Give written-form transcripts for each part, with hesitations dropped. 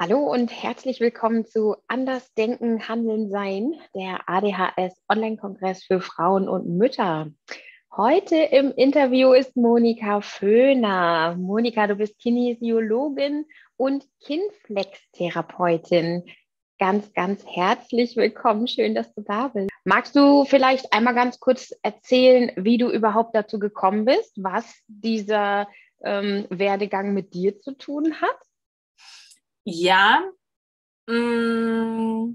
Hallo und herzlich willkommen zu Anders Denken, Handeln, Sein, der ADHS-Online-Kongress für Frauen und Mütter. Heute im Interview ist Monika Föhner. Monika, du bist Kinesiologin und Kinflex-Therapeutin. Ganz, ganz herzlich willkommen. Schön, dass du da bist. Magst du vielleicht einmal ganz kurz erzählen, wie du überhaupt dazu gekommen bist, was dieser Werdegang mit dir zu tun hat? Ja, mh,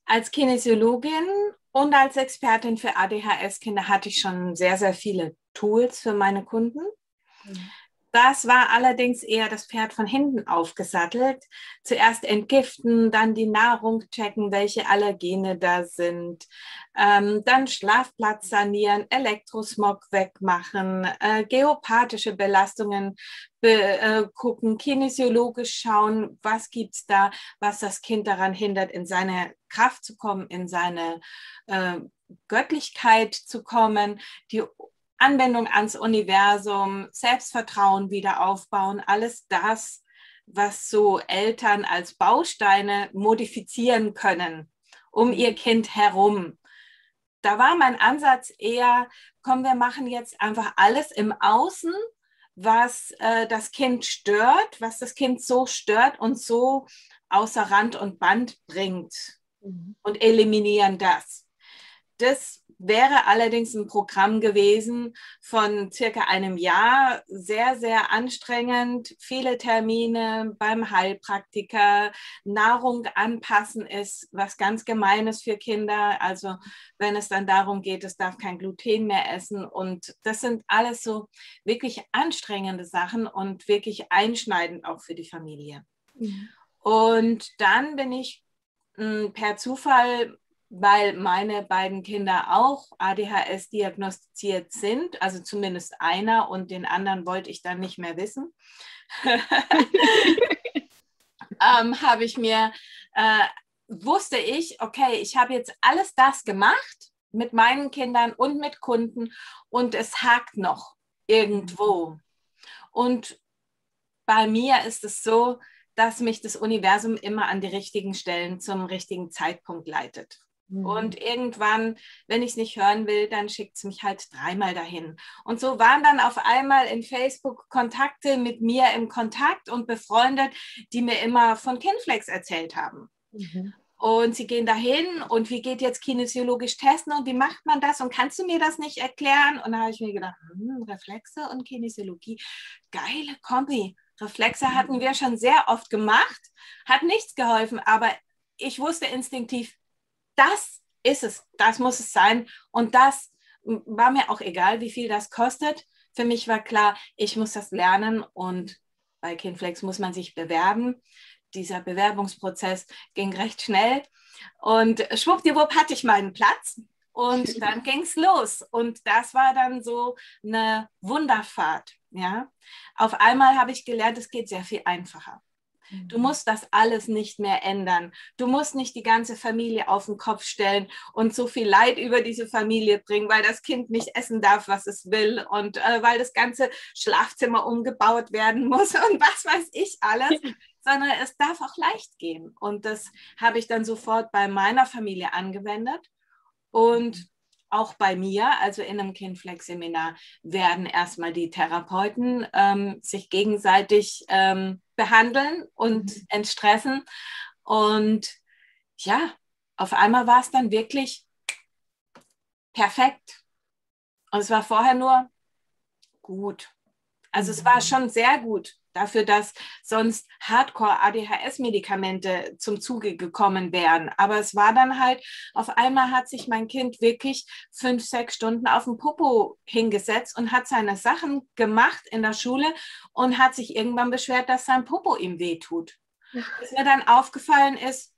als Kinesiologin und als Expertin für ADHS-Kinder hatte ich schon sehr, sehr viele Tools für meine Kunden. Das war allerdings eher das Pferd von hinten aufgesattelt. Zuerst entgiften, dann die Nahrung checken, welche Allergene da sind, dann Schlafplatz sanieren, Elektrosmog wegmachen, geopathische Belastungen gucken, kinesiologisch schauen, was gibt es da, was das Kind daran hindert, in seine Kraft zu kommen, in seine Göttlichkeit zu kommen, die Anbindung ans Universum, Selbstvertrauen wieder aufbauen, alles das, was so Eltern als Bausteine modifizieren können, um ihr Kind herum. Da war mein Ansatz eher, komm, wir machen jetzt einfach alles im Außen, was das Kind stört, was das Kind so stört und so außer Rand und Band bringt und eliminieren das. Das wäre allerdings ein Programm gewesen von circa einem Jahr, sehr, sehr anstrengend, viele Termine beim Heilpraktiker, Nahrung anpassen ist was ganz Gemeines für Kinder, also wenn es dann darum geht, es darf kein Gluten mehr essen und das sind alles so wirklich anstrengende Sachen und wirklich einschneidend auch für die Familie. Und dann bin ich per Zufall, weil meine beiden Kinder auch ADHS diagnostiziert sind, also zumindest einer und den anderen wollte ich dann nicht mehr wissen, wusste ich, okay, ich habe jetzt alles das gemacht mit meinen Kindern und mit Kunden und es hakt noch irgendwo. Und bei mir ist es so, dass mich das Universum immer an die richtigen Stellen zum richtigen Zeitpunkt leitet. Und irgendwann, wenn ich es nicht hören will, dann schickt es mich halt dreimal dahin. Und so waren dann auf einmal in Facebook Kontakte mit mir im Kontakt und befreundet, die mir immer von Kinflex erzählt haben. Und sie gehen dahin und wie geht jetzt kinesiologisch testen und wie macht man das und kannst du mir das nicht erklären? Und da habe ich mir gedacht, Reflexe und Kinesiologie, geile Kombi. Reflexe hatten wir schon sehr oft gemacht, hat nichts geholfen, aber ich wusste instinktiv, das ist es, das muss es sein und das war mir auch egal, wie viel das kostet. Für mich war klar, ich muss das lernen und bei Kinflex muss man sich bewerben. Dieser Bewerbungsprozess ging recht schnell und schwuppdiwupp hatte ich meinen Platz und dann ging es los und das war dann so eine Wunderfahrt. Ja? Auf einmal habe ich gelernt, es geht sehr viel einfacher. Du musst das alles nicht mehr ändern. Du musst nicht die ganze Familie auf den Kopf stellen und so viel Leid über diese Familie bringen, weil das Kind nicht essen darf, was es will und weil das ganze Schlafzimmer umgebaut werden muss und was weiß ich alles, sondern es darf auch leicht gehen. Und das habe ich dann sofort bei meiner Familie angewendet und auch bei mir, also in einem Kinflex-Seminar, werden erstmal die Therapeuten sich gegenseitig behandeln und entstressen. Und ja, auf einmal war es dann wirklich perfekt. Und es war vorher nur gut. Also es war schon sehr gut dafür, dass sonst Hardcore-ADHS-Medikamente zum Zuge gekommen wären. Aber es war dann halt, auf einmal hat sich mein Kind wirklich 5, 6 Stunden auf den Popo hingesetzt und hat seine Sachen gemacht in der Schule und hat sich irgendwann beschwert, dass sein Popo ihm wehtut. Bis mir dann aufgefallen ist,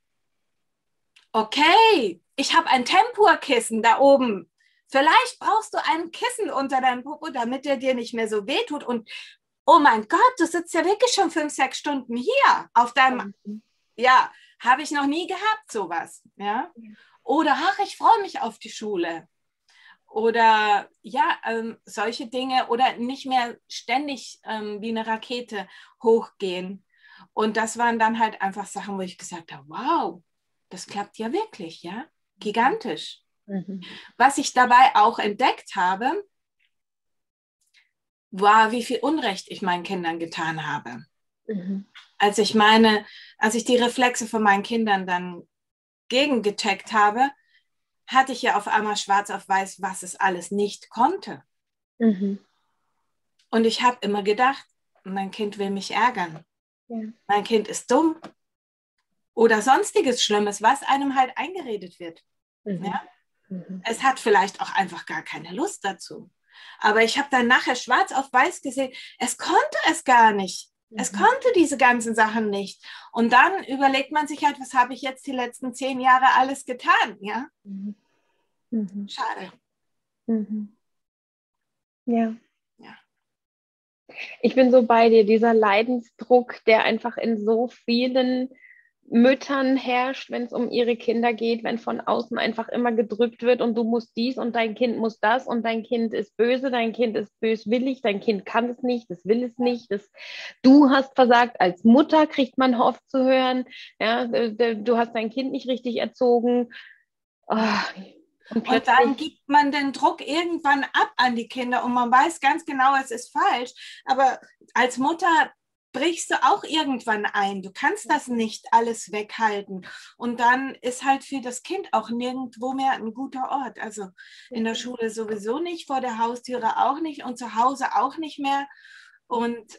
okay, ich habe ein Tempurkissen da oben. Vielleicht brauchst du ein Kissen unter deinem Popo, damit er dir nicht mehr so wehtut. Und oh mein Gott, du sitzt ja wirklich schon 5, 6 Stunden hier auf deinem, ja, habe ich noch nie gehabt, sowas. Ja? Oder, ach, ich freue mich auf die Schule. Oder ja, solche Dinge. Oder nicht mehr ständig wie eine Rakete hochgehen. Und das waren dann halt einfach Sachen, wo ich gesagt habe, wow, das klappt ja wirklich, ja, gigantisch. Was ich dabei auch entdeckt habe, war, wie viel Unrecht ich meinen Kindern getan habe. Als ich die Reflexe von meinen Kindern dann gegengecheckt habe, hatte ich ja auf einmal schwarz auf weiß, was es alles nicht konnte. Und ich habe immer gedacht, mein Kind will mich ärgern. Ja. Mein Kind ist dumm. Oder sonstiges Schlimmes, was einem halt eingeredet wird. Ja? Es hat vielleicht auch einfach gar keine Lust dazu. Aber ich habe dann nachher schwarz auf weiß gesehen, es konnte es gar nicht. Es konnte diese ganzen Sachen nicht. Und dann überlegt man sich halt, was habe ich jetzt die letzten 10 Jahre alles getan? Ja? Schade. Ja. Ich bin so bei dir, dieser Leidensdruck, der einfach in so vielen Müttern herrscht, wenn es um ihre Kinder geht, wenn von außen einfach immer gedrückt wird und du musst dies und dein Kind muss das und dein Kind ist böse, dein Kind ist böswillig, dein Kind kann es nicht, das will es nicht, du hast versagt. Als Mutter kriegt man oft zu hören, ja, du hast dein Kind nicht richtig erzogen. Und dann gibt man den Druck irgendwann ab an die Kinder und man weiß ganz genau, es ist falsch. Aber als Mutter brichst du auch irgendwann ein. Du kannst das nicht alles weghalten. Und dann ist halt für das Kind auch nirgendwo mehr ein guter Ort. Also in der Schule sowieso nicht, vor der Haustüre auch nicht und zu Hause auch nicht mehr. Und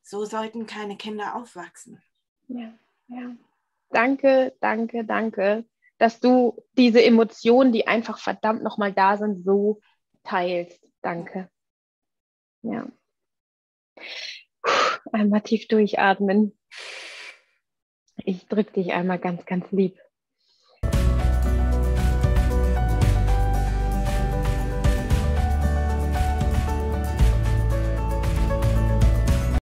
so sollten keine Kinder aufwachsen. Ja. Danke, danke, danke, dass du diese Emotionen, die einfach verdammt nochmal da sind, so teilst. Danke. Ja. Einmal tief durchatmen. Ich drücke dich einmal ganz, ganz lieb.